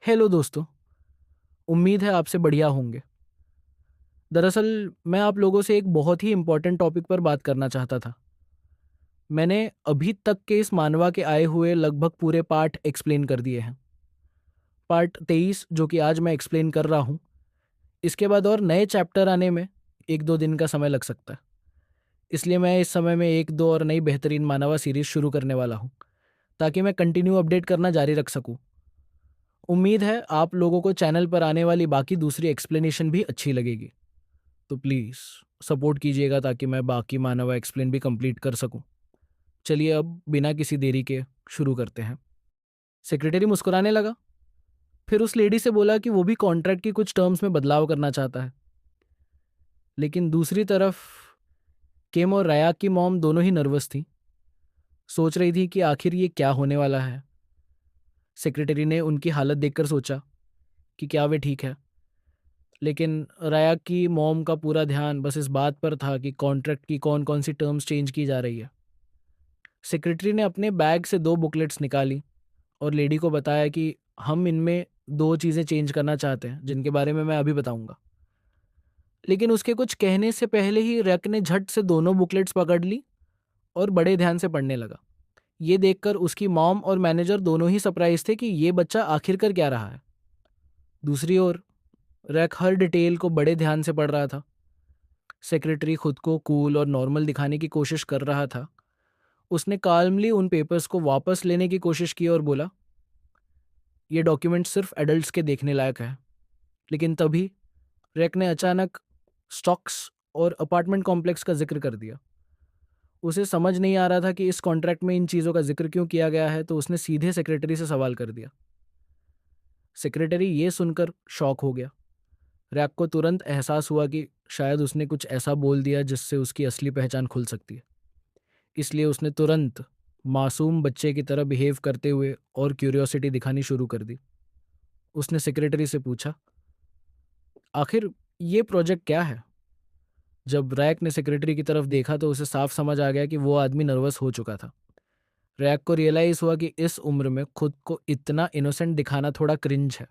Hello दोस्तों। उम्मीद है आपसे बढ़िया होंगे। दरअसल मैं आप लोगों से एक बहुत ही इम्पोर्टेंट टॉपिक पर बात करना चाहता था। मैंने अभी तक के इस मानवा के आए हुए लगभग पूरे पार्ट एक्सप्लेन कर दिए हैं। पार्ट 23 जो कि आज मैं एक्सप्लेन कर रहा हूँ, इसके बाद और नए चैप्टर आने में 1-2 दिन का समय लग सकता है। इसलिए मैं इस समय में 1-2 और नई बेहतरीन मानवा सीरीज शुरू करने वाला हूँ, ताकि मैं कंटिन्यू अपडेट करना जारी रख सकूँ। उम्मीद है आप लोगों को चैनल पर आने वाली बाकी दूसरी एक्सप्लेनेशन भी अच्छी लगेगी। तो प्लीज़ सपोर्ट कीजिएगा ताकि मैं बाकी मानवा एक्सप्लेन भी कंप्लीट कर सकूं। चलिए अब बिना किसी देरी के शुरू करते हैं। सेक्रेटरी मुस्कुराने लगा, फिर उस लेडी से बोला कि वो भी कॉन्ट्रैक्ट की कुछ टर्म्स में बदलाव करना चाहता है। लेकिन दूसरी तरफ किम और रयाक की मॉम दोनों ही नर्वस थी, सोच रही थी कि आखिर ये क्या होने वाला है। सेक्रेटरी ने उनकी हालत देखकर सोचा कि क्या वे ठीक है, लेकिन रयाक की मॉम का पूरा ध्यान बस इस बात पर था कि कॉन्ट्रैक्ट की कौन कौन सी टर्म्स चेंज की जा रही है। सेक्रेटरी ने अपने बैग से 2 बुकलेट्स निकाली और लेडी को बताया कि हम इनमें 2 चीज़ें चेंज करना चाहते हैं, जिनके बारे में मैं अभी बताऊंगा। लेकिन उसके कुछ कहने से पहले ही रैक ने झट से दोनों बुकलेट्स पकड़ ली और बड़े ध्यान से पढ़ने लगा। ये देखकर उसकी मॉम और मैनेजर दोनों ही सरप्राइज थे कि ये बच्चा आखिर कर क्या रहा है। दूसरी ओर रैक हर डिटेल को बड़े ध्यान से पढ़ रहा था। सेक्रेटरी खुद को कूल और नॉर्मल दिखाने की कोशिश कर रहा था। उसने काल्मली उन पेपर्स को वापस लेने की कोशिश की और बोला, ये डॉक्यूमेंट सिर्फ एडल्ट्स के देखने लायक है। लेकिन तभी रैक ने अचानक स्टॉक्स और अपार्टमेंट कॉम्प्लेक्स का जिक्र कर दिया। उसे समझ नहीं आ रहा था कि इस कॉन्ट्रैक्ट में इन चीज़ों का जिक्र क्यों किया गया है, तो उसने सीधे सेक्रेटरी से सवाल कर दिया। सेक्रेटरी ये सुनकर शॉक हो गया। रैक को तुरंत एहसास हुआ कि शायद उसने कुछ ऐसा बोल दिया जिससे उसकी असली पहचान खुल सकती है। इसलिए उसने तुरंत मासूम बच्चे की तरह बिहेव करते हुए और क्यूरियोसिटी दिखानी शुरू कर दी। उसने सेक्रेटरी से पूछा, आखिर ये प्रोजेक्ट क्या है? जब रैक ने सेक्रेटरी की तरफ देखा तो उसे साफ समझ आ गया कि वो आदमी नर्वस हो चुका था। रैक को रियलाइज हुआ कि इस उम्र में खुद को इतना इनोसेंट दिखाना थोड़ा क्रिंज है,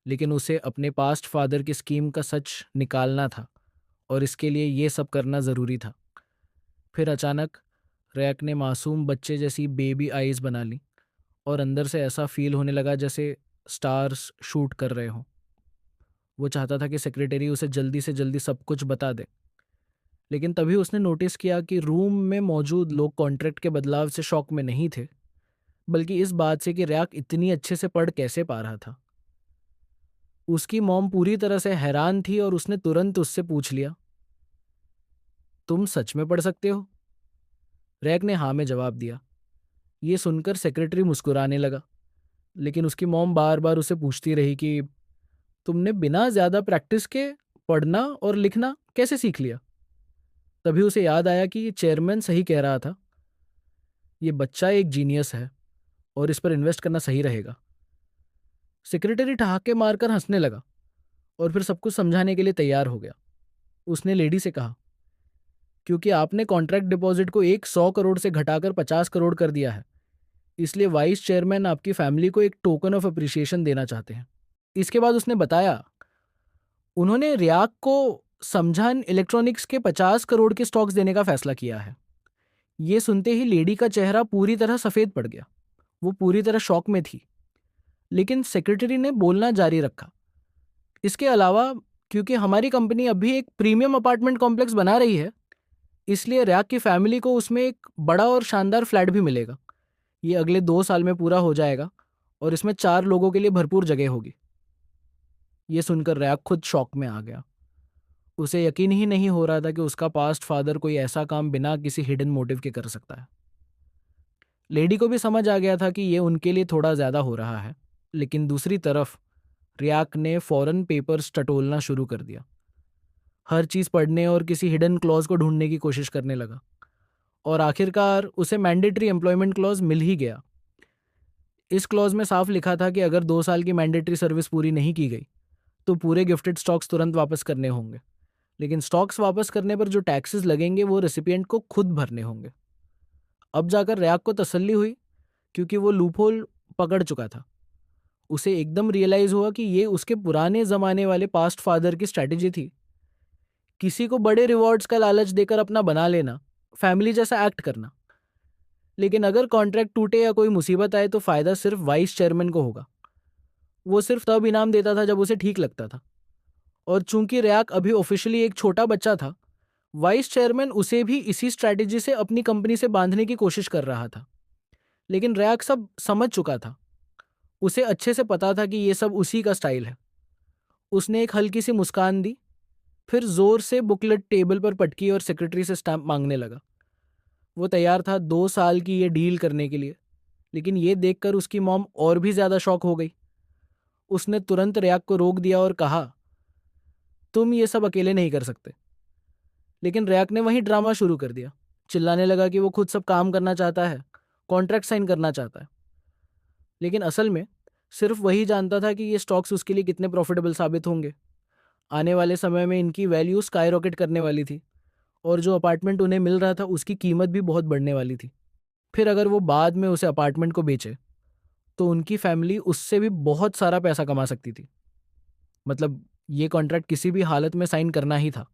लेकिन उसे अपने पास्ट फादर की स्कीम का सच निकालना था और इसके लिए ये सब करना ज़रूरी था। फिर अचानक रैक ने मासूम बच्चे जैसी बेबी आईज बना ली और अंदर से ऐसा फील होने लगा जैसे स्टार्स शूट कर रहे हों। वो चाहता था कि सेक्रेटरी उसे जल्दी से जल्दी सब कुछ बता दे, लेकिन तभी उसने नोटिस किया कि रूम में मौजूद लोग कॉन्ट्रैक्ट के बदलाव से शॉक में नहीं थे, बल्कि इस बात से कि रैक इतनी अच्छे से पढ़ कैसे पा रहा था। उसकी मॉम पूरी तरह से हैरान थी और उसने तुरंत उससे पूछ लिया, तुम सच में पढ़ सकते हो? रैक ने हाँ में जवाब दिया। ये सुनकर सेक्रेटरी मुस्कुराने लगा, लेकिन उसकी मॉम बार बार उसे पूछती रही कि तुमने बिना ज्यादा प्रैक्टिस के पढ़ना और लिखना कैसे सीख लिया? तभी उसे याद आया कि ये चेयरमैन सही कह रहा था, ये बच्चा एक जीनियस है और इस पर इन्वेस्ट करना सही रहेगा। सेक्रेटरी ठहाके मारकर हंसने लगा और फिर सब कुछ समझाने के लिए तैयार हो गया। उसने लेडी से कहा, क्योंकि आपने कॉन्ट्रैक्ट डिपॉजिट को 100 करोड़ से घटाकर 50 करोड़ कर दिया है, इसलिए वाइस चेयरमैन आपकी फैमिली को एक टोकन ऑफ अप्रिसिएशन देना चाहते हैं। इसके बाद उसने बताया, उन्होंने रियाक को समझान इलेक्ट्रॉनिक्स के 50 करोड़ के स्टॉक्स देने का फैसला किया है। ये सुनते ही लेडी का चेहरा पूरी तरह सफेद पड़ गया। वो पूरी तरह शॉक में थी, लेकिन सेक्रेटरी ने बोलना जारी रखा, इसके अलावा क्योंकि हमारी कंपनी अभी एक प्रीमियम अपार्टमेंट कॉम्प्लेक्स बना रही है, इसलिए रैक की फैमिली को उसमें एक बड़ा और शानदार फ्लैट भी मिलेगा। ये अगले 2 साल में पूरा हो जाएगा और इसमें 4 लोगों के लिए भरपूर जगह होगी। ये सुनकर रैक खुद शॉक में आ गया। उसे यकीन ही नहीं हो रहा था कि उसका पास्ट फादर कोई ऐसा काम बिना किसी हिडन मोटिव के कर सकता है। लेडी को भी समझ आ गया था कि ये उनके लिए थोड़ा ज़्यादा हो रहा है, लेकिन दूसरी तरफ रियाक ने फौरन पेपर्स टटोलना शुरू कर दिया। हर चीज़ पढ़ने और किसी हिडन क्लॉज को ढूंढने की कोशिश करने लगा और आखिरकार उसे मैंडेटरी एम्प्लॉयमेंट क्लॉज मिल ही गया। इस क्लॉज में साफ लिखा था कि अगर 2 साल की मैंडेटरी सर्विस पूरी नहीं की गई तो पूरे गिफ्टेड स्टॉक्स तुरंत वापस करने होंगे, लेकिन स्टॉक्स वापस करने पर जो टैक्सेस लगेंगे वो रेसिपिएंट को खुद भरने होंगे। अब जाकर रैक को तसल्ली हुई, क्योंकि वो लूपहोल पकड़ चुका था उसे एकदम रियलाइज हुआ कि ये उसके पुराने ज़माने वाले पास्ट फादर की स्ट्रैटेजी थी। किसी को बड़े रिवॉर्ड्स का लालच देकर अपना बना लेना, फैमिली जैसा एक्ट करना। लेकिन अगर कॉन्ट्रैक्ट टूटे या कोई मुसीबत आए तो फ़ायदा सिर्फ वाइस चेयरमैन को होगा। वो सिर्फ तब इनाम देता था जब उसे ठीक लगता था। और चूंकि रयाक अभी ऑफिशियली एक छोटा बच्चा था, वाइस चेयरमैन उसे भी इसी स्ट्रैटेजी से अपनी कंपनी से बांधने की कोशिश कर रहा था। लेकिन रयाक सब समझ चुका था। उसे अच्छे से पता था कि ये सब उसी का स्टाइल है। उसने एक हल्की सी मुस्कान दी, फिर जोर से बुकलेट टेबल पर पटकी और सेक्रेटरी से स्टैम्प मांगने लगा। वो तैयार था 2 साल की ये डील करने के लिए। लेकिन ये देखकर उसकी मॉम और भी ज्यादा शॉक हो गई। उसने तुरंत रयाक को रोक दिया और कहा, तुम ये सब अकेले नहीं कर सकते। लेकिन रयाक ने वहीं ड्रामा शुरू कर दिया। चिल्लाने लगा कि वो खुद सब काम करना चाहता है, कॉन्ट्रैक्ट साइन करना चाहता है। लेकिन असल में सिर्फ वही जानता था कि ये स्टॉक्स उसके लिए कितने प्रॉफिटेबल साबित होंगे। आने वाले समय में इनकी वैल्यू स्काई रॉकेट करने वाली थी और जो अपार्टमेंट उन्हें मिल रहा था उसकी कीमत भी बहुत बढ़ने वाली थी। फिर अगर वो बाद में उसे अपार्टमेंट को बेचे तो उनकी फैमिली उससे भी बहुत सारा पैसा कमा सकती थी। मतलब ये कॉन्ट्रैक्ट किसी भी हालत में साइन करना ही था।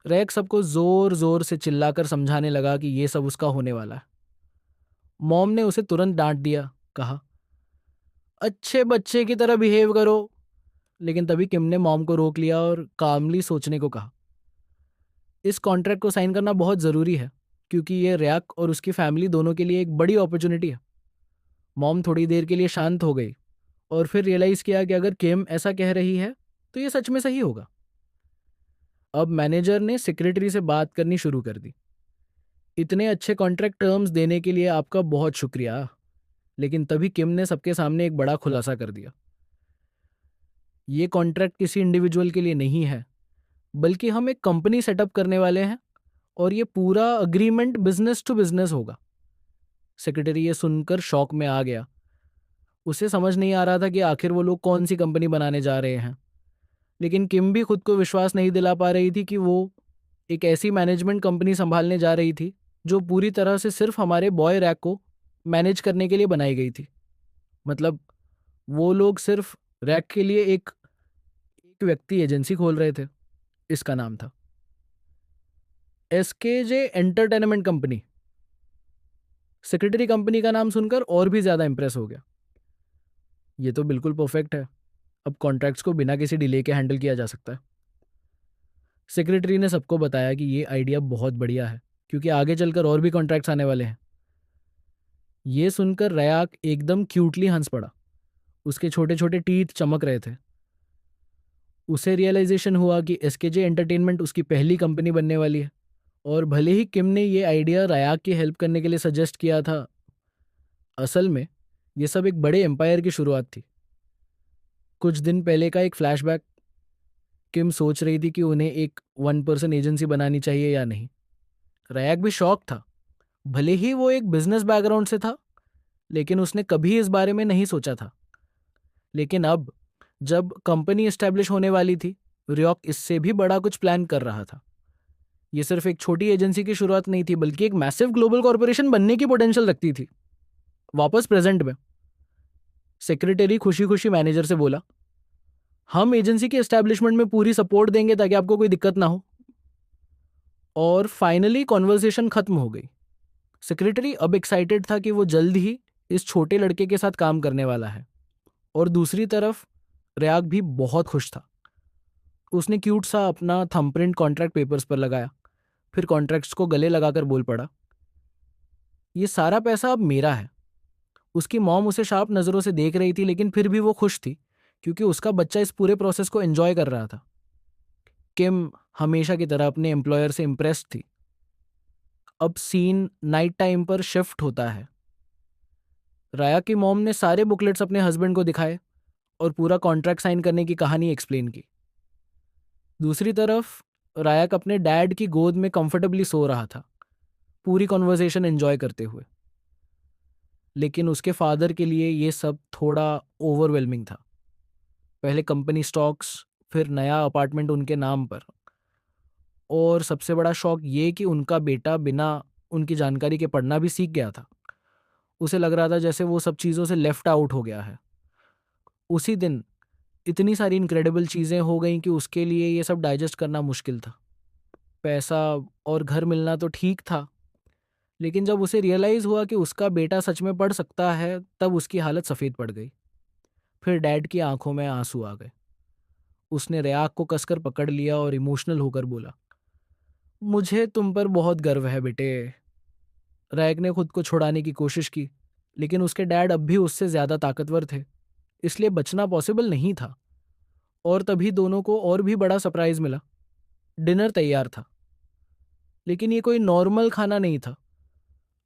रैक सबको जोर जोर से चिल्लाकर समझाने लगा कि ये सब उसका होने वाला है। मॉम ने उसे तुरंत डांट दिया, कहा, अच्छे बच्चे की तरह बिहेव करो। लेकिन तभी किम ने मॉम को रोक लिया और कामली सोचने को कहा। इस कॉन्ट्रैक्ट को साइन करना बहुत ज़रूरी है क्योंकि ये रयाक और उसकी फैमिली दोनों के लिए एक बड़ी अपॉर्चुनिटी है। मॉम थोड़ी देर के लिए शांत हो गई और फिर रियलाइज़ किया कि अगर किम ऐसा कह रही है तो ये सच में सही होगा। अब मैनेजर ने सेक्रेटरी से बात करनी शुरू कर दी। इतने अच्छे कॉन्ट्रैक्ट टर्म्स देने के लिए आपका बहुत शुक्रिया। लेकिन तभी किम ने सबके सामने एक बड़ा खुलासा कर दिया। ये कॉन्ट्रैक्ट किसी इंडिविजुअल के लिए नहीं है, बल्कि हम एक कंपनी सेटअप करने वाले हैं और ये पूरा अग्रीमेंट बिजनेस टू बिजनेस होगा। सेक्रेटरी ये सुनकर शॉक में आ गया। उसे समझ नहीं आ रहा था कि आखिर वो लोग कौन सी कंपनी बनाने जा रहे हैं। लेकिन किम भी खुद को विश्वास नहीं दिला पा रही थी कि वो एक ऐसी मैनेजमेंट कंपनी संभालने जा रही थी जो पूरी तरह से सिर्फ हमारे बॉय रैक को मैनेज करने के लिए बनाई गई थी। मतलब वो लोग सिर्फ रैक के लिए एक एक व्यक्ति एजेंसी खोल रहे थे। इसका नाम था SKJ entertainment company. Secretary company का नाम सुनकर और भी ज़्यादा इंप्रेस हो गया। ये तो बिल्कुल परफेक्ट है। अब कॉन्ट्रैक्ट्स को बिना किसी डिले के हैंडल किया जा सकता है। सेक्रेटरी ने सबको बताया कि ये आइडिया बहुत बढ़िया है क्योंकि आगे चलकर और भी कॉन्ट्रैक्ट्स आने वाले हैं। ये सुनकर रयाक एकदम क्यूटली हंस पड़ा। उसके छोटे छोटे टीथ चमक रहे थे। उसे रियलाइजेशन हुआ कि एसकेजे एंटरटेनमेंट उसकी पहली कंपनी बनने वाली है। और भले ही किम ने ये आइडिया रयाक की हेल्प करने के लिए सजेस्ट किया था, असल में ये सब एक बड़े एम्पायर की शुरुआत थी। कुछ दिन पहले का एक फ्लैशबैक। किम सोच रही थी कि उन्हें एक 1 पर्सन एजेंसी बनानी चाहिए या नहीं। रयाक भी शौक था। भले ही वो एक बिजनेस बैकग्राउंड से था, लेकिन उसने कभी इस बारे में नहीं सोचा था। लेकिन अब जब कंपनी एस्टेब्लिश होने वाली थी, रयाक इससे भी बड़ा कुछ प्लान कर रहा था। ये सिर्फ एक छोटी एजेंसी की शुरुआत नहीं थी, बल्कि एक मैसिव ग्लोबल कॉर्पोरेशन बनने की पोटेंशियल रखती थी। वापस प्रेजेंट में सेक्रेटरी खुशी खुशी मैनेजर से बोला, हम एजेंसी के एस्टेब्लिशमेंट में पूरी सपोर्ट देंगे ताकि आपको कोई दिक्कत ना हो। और फाइनली कॉन्वर्सेशन खत्म हो गई। सेक्रेटरी अब एक्साइटेड था कि वो जल्द ही इस छोटे लड़के के साथ काम करने वाला है। और दूसरी तरफ रयाक भी बहुत खुश था। उसने क्यूट सा अपना थंबप्रिंट कॉन्ट्रैक्ट पेपर्स पर लगाया, फिर कॉन्ट्रैक्ट्स को गले लगाकर बोल पड़ा, ये सारा पैसा अब मेरा है। उसकी मॉम उसे शार्प नज़रों से देख रही थी, लेकिन फिर भी वो खुश थी क्योंकि उसका बच्चा इस पूरे प्रोसेस को एंजॉय कर रहा था। किम हमेशा की तरह अपने एम्प्लॉयर से इम्प्रेस्ड थी। अब सीन नाइट टाइम पर शिफ्ट होता है। राया की मॉम ने सारे बुकलेट्स अपने हस्बैंड को दिखाए और पूरा कॉन्ट्रैक्ट साइन करने की कहानी एक्सप्लेन की। दूसरी तरफ रायक अपने डैड की गोद में कंफर्टेबली सो रहा था, पूरी कॉन्वर्सेशन एंजॉय करते हुए। लेकिन उसके फादर के लिए ये सब थोड़ा ओवरवेलमिंग था। पहले कंपनी स्टॉक्स, फिर नया अपार्टमेंट उनके नाम पर, और सबसे बड़ा शौक ये कि उनका बेटा बिना उनकी जानकारी के पढ़ना भी सीख गया था। उसे लग रहा था जैसे वो सब चीज़ों से लेफ्ट आउट हो गया है। उसी दिन इतनी सारी इनक्रेडिबल चीज़ें हो गईं कि उसके लिए ये सब डाइजेस्ट करना मुश्किल था। पैसा और घर मिलना तो ठीक था, लेकिन जब उसे रियलाइज़ हुआ कि उसका बेटा सच में पढ़ सकता है, तब उसकी हालत सफ़ेद पड़ गई। फिर डैड की आंखों में आंसू आ गए। उसने रेयाक को कसकर पकड़ लिया और इमोशनल होकर बोला, मुझे तुम पर बहुत गर्व है बेटे। रैक ने खुद को छुड़ाने की कोशिश की, लेकिन उसके डैड अब भी उससे ज़्यादा ताकतवर थे, इसलिए बचना पॉसिबल नहीं था। और तभी दोनों को और भी बड़ा सरप्राइज मिला। डिनर तैयार था, लेकिन ये कोई नॉर्मल खाना नहीं था।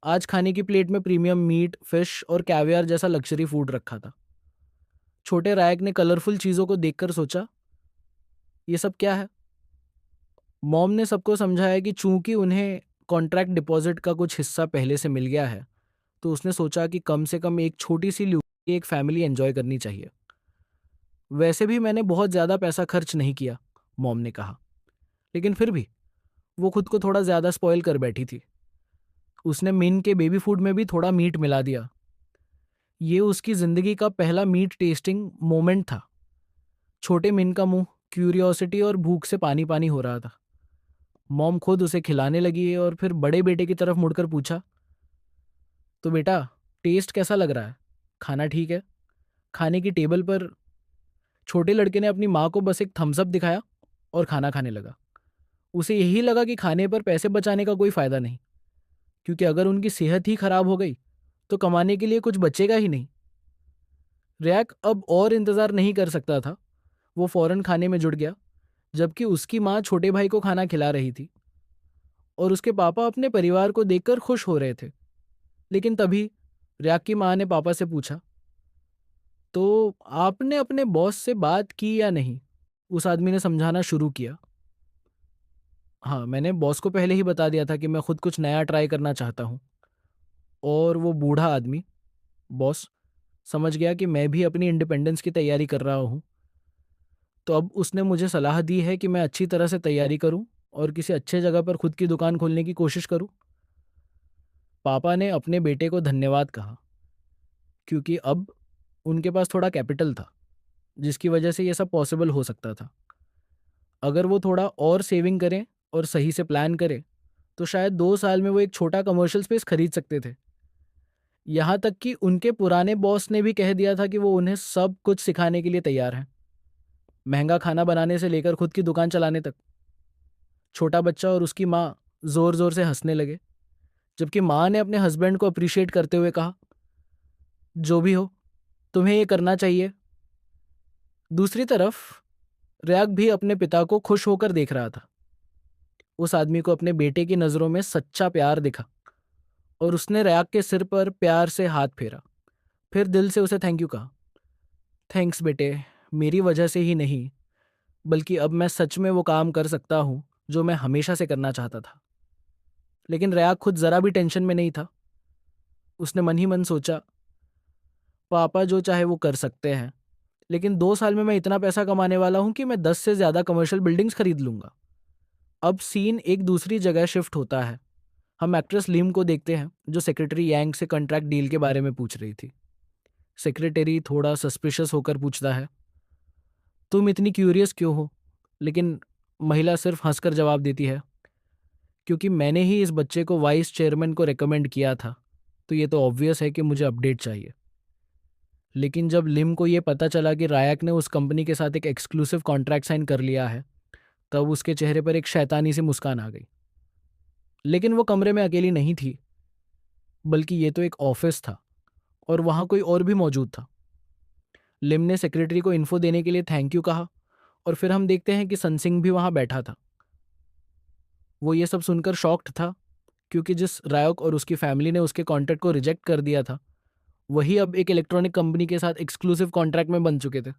आज खाने की प्लेट में प्रीमियम मीट, फिश और कैवियर जैसा लग्जरी फूड रखा था। छोटे रैक ने कलरफुल चीज़ों को देखकर सोचा, ये सब क्या है? मॉम ने सबको समझाया कि चूंकि उन्हें कॉन्ट्रैक्ट डिपॉजिट का कुछ हिस्सा पहले से मिल गया है, तो उसने सोचा कि कम से कम एक छोटी सी लूटी एक फैमिली एंजॉय करनी चाहिए। वैसे भी मैंने बहुत ज़्यादा पैसा खर्च नहीं किया, मॉम ने कहा, लेकिन फिर भी वो खुद को थोड़ा ज़्यादा स्पॉइल कर बैठी थी। उसने मिन के बेबी फूड में भी थोड़ा मीट मिला दिया। ये उसकी ज़िंदगी का पहला मीट टेस्टिंग मोमेंट था। छोटे मिन का मुंह क्यूरियोसिटी और भूख से पानी पानी हो रहा था। मॉम खुद उसे खिलाने लगी और फिर बड़े बेटे की तरफ मुड़कर पूछा, तो बेटा, टेस्ट कैसा लग रहा है? खाना ठीक है? खाने की टेबल पर छोटे लड़के ने अपनी माँ को बस एक थम्स अप दिखाया और खाना खाने लगा। उसे यही लगा कि खाने पर पैसे बचाने का कोई फ़ायदा नहीं, क्योंकि अगर उनकी सेहत ही खराब हो गई तो कमाने के लिए कुछ बचेगा ही नहीं। रैक अब और इंतज़ार नहीं कर सकता था। वो फौरन खाने में जुट गया, जबकि उसकी माँ छोटे भाई को खाना खिला रही थी और उसके पापा अपने परिवार को देखकर खुश हो रहे थे। लेकिन तभी रैक की माँ ने पापा से पूछा, तो आपने अपने बॉस से बात की या नहीं? उस आदमी ने समझाना शुरू किया। हाँ, मैंने बॉस को पहले ही बता दिया था कि मैं खुद कुछ नया ट्राई करना चाहता हूँ। और वो बूढ़ा आदमी, बॉस, समझ गया कि मैं भी अपनी इंडिपेंडेंस की तैयारी कर रहा हूँ। तो अब उसने मुझे सलाह दी है कि मैं अच्छी तरह से तैयारी करूँ और किसी अच्छे जगह पर खुद की दुकान खोलने की कोशिश करूँ। पापा ने अपने बेटे को धन्यवाद कहा, क्योंकि अब उनके पास थोड़ा कैपिटल था, जिसकी वजह से ये सब पॉसिबल हो सकता था। अगर वो थोड़ा और सेविंग करें और सही से प्लान करें, तो शायद 2 साल में वो एक छोटा कमर्शियल स्पेस खरीद सकते थे। यहाँ तक कि उनके पुराने बॉस ने भी कह दिया था कि वो उन्हें सब कुछ सिखाने के लिए तैयार हैं, महंगा खाना बनाने से लेकर खुद की दुकान चलाने तक। छोटा बच्चा और उसकी माँ जोर जोर से हंसने लगे, जबकि माँ ने अपने हस्बैंड को अप्रिशिएट करते हुए कहा, जो भी हो, तुम्हें ये करना चाहिए। दूसरी तरफ रैक भी अपने पिता को खुश होकर देख रहा था। उस आदमी को अपने बेटे की नज़रों में सच्चा प्यार दिखा और उसने रैक के सिर पर प्यार से हाथ फेरा, फिर दिल से उसे थैंक यू कहा। थैंक्स बेटे, मेरी वजह से ही नहीं, बल्कि अब मैं सच में वो काम कर सकता हूँ जो मैं हमेशा से करना चाहता था। लेकिन रैक खुद ज़रा भी टेंशन में नहीं था। उसने मन ही मन सोचा, पापा जो चाहे वो कर सकते हैं, लेकिन 2 साल में मैं इतना पैसा कमाने वाला हूँ कि मैं 10 से ज़्यादा कमर्शियल बिल्डिंग्स खरीद लूँगा। अब सीन एक दूसरी जगह शिफ्ट होता है। हम एक्ट्रेस लिम को देखते हैं, जो सेक्रेटरी यांग से कॉन्ट्रैक्ट डील के बारे में पूछ रही थी। सेक्रेटरी थोड़ा सस्पिशियस होकर पूछता है, तुम इतनी क्यूरियस क्यों हो? लेकिन महिला सिर्फ हंसकर जवाब देती है, क्योंकि मैंने ही इस बच्चे को वाइस चेयरमैन को रेकमेंड किया था, तो ये तो ऑब्वियस है कि मुझे अपडेट चाहिए। लेकिन जब लिम को ये पता चला कि रायक ने उस कंपनी के साथ एक एक्सक्लूसिव कॉन्ट्रैक्ट साइन कर लिया है, तब उसके चेहरे पर एक शैतानी सी मुस्कान आ गई। लेकिन वो कमरे में अकेली नहीं थी, बल्कि ये तो एक ऑफिस था और वहाँ कोई और भी मौजूद था। लिम ने सेक्रेटरी को इन्फो देने के लिए थैंक यू कहा और फिर हम देखते हैं कि सनसिंग भी वहाँ बैठा था। वो ये सब सुनकर शॉक्ड था, क्योंकि जिस रायक और उसकी फैमिली ने उसके कॉन्ट्रैक्ट को रिजेक्ट कर दिया था, वही अब एक इलेक्ट्रॉनिक कंपनी के साथ एक्सक्लूसिव कॉन्ट्रैक्ट में बन चुके थे।